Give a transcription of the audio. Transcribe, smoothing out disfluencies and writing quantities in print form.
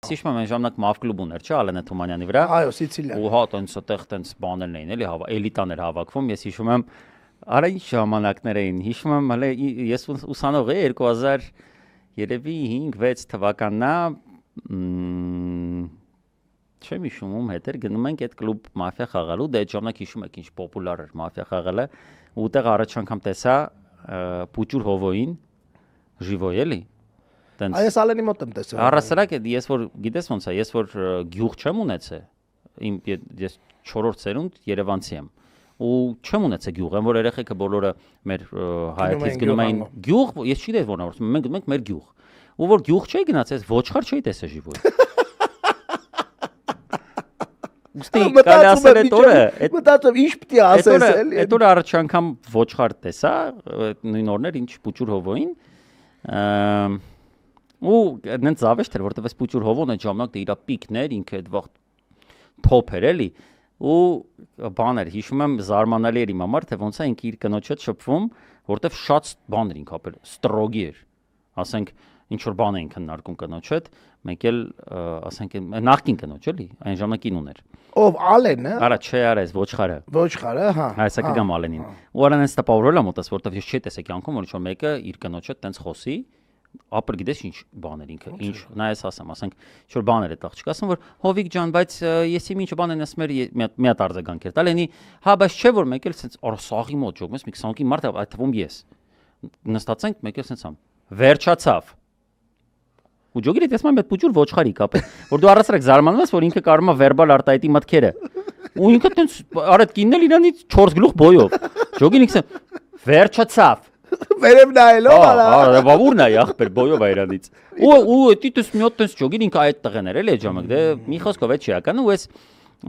Ես հիշում եմ այն ժամանակ մավ կլուբ ուներ, չէ՞, Ալենե Թումանյանի վրա։ Այո, Սիցիլիա։ Ու հա, տենց այդտեղ բաներն էին, էլի, էլիտաներ հավաքվում, ես հիշում եմ, արա ինչ ժամանակներ էին, հիշում եմ, հələ ես ուսանող էի 2000 երևի 5-6 թվականն է, չեմ հիշում ում հետ էր գնում ենք այդ կլուբ մաֆիա խաղալու, դե այդ ժամանակ հիշում եք ինչ պոպուլար էր մաֆիա խաղալը, ու ուտեղ առաջ անգամ տեսա Պուճուր Հովոյին, Ժիվոյ էլի։ Այս Ալենի մոտ եմ տեսել։ Առասարակ ես որ գիտես ոնց է, ես որ գյուղ չեմ ունեցել, ես 4-րդ սերունդ Երևանցի եմ։ Ու չեմ ունեցել գյուղ, եմ որ երեխեքը բոլորը մեր հայրից գնում էին գյուղ, ես չգիտեի որն է, մենք գնում ենք մեր գյուղ։ Ու որ գյուղ չէի գնացել, ոչխար չէի տեսել Ժիվոյ։ Ոստի կալասել այդ օրը, մտածում ինչ պետք է ասես էլի։ Այդ օրը առաջ անգամ ոչխար տեսա, նույն օրներ ինչ Պուճուր Հովոյին։ Ու նենց զավեշտ էր, որտեվ այս Պուճուր Հովոն այդ ժամանակ դե իր պիկներ, ինքը այդ վաղ թոփ էր էլի։ Ու բաներ հիշում եմ զարմանալի էր իմ համար, թե ոնց է ինքը իր կնոջ հետ շփվում, որտեվ շատ բաներ ինքը ապել ստրոգի էր։ Ասենք ինչ որ բան էին քննարկում կնոջ հետ, մեկ էլ ասենք նախկին կնոջ էլի, այն ժամանակին ուներ։ Ով Ալենը։ Արա չէ, արա այս ոչխարը։ Ոչխարը, հա։ Այսա կգամ Ալենին։ Ու արան այս տպավորել եմ մոտս, որտեվ ես չի տեսել կյանքում, որ ինչ որ մեկը իր կնոջ հետ տենց խոսի, ապր գիտես ինչ բաներ ինքը, ինչ, նա ես ասեմ, ասենք, ինչ որ բաներ է աղջիկ, ասում որ Հովիկ ջան, բայց ես ինչ բան են ասում մի հատ արձագանք էր տալ, էնի, հա, բայց չէ որ մեկ էլ սենց սաղի մոտ ջոգում ես, մի 20-ի մարդ այդ թվում ես։ Նստացենք, մեկ էլ սենց ամ։ Վերջացավ։ Ու ջոգիրը տեսնում եմ այդ Պուճուր ոչխարի կապ, որ դու առասարակ զարմանում ես, որ ինքը կարում է վերբալ արտահայտի մտքերը։ Ու ինքը տենց արդ կինն էլ իրանից 4 գլուխ բոյով։ Ջոգին ինքս վերջացավ։ Վերև նայելով արա։ Հա, բավուրն է ախպեր բոյով այրանից։ Ու էդի տես մի հատ տես ջոգին ինքը այդ տղեն էր էլի այդ ժամանակ։ Դե մի խոսքով է չի ական ու ես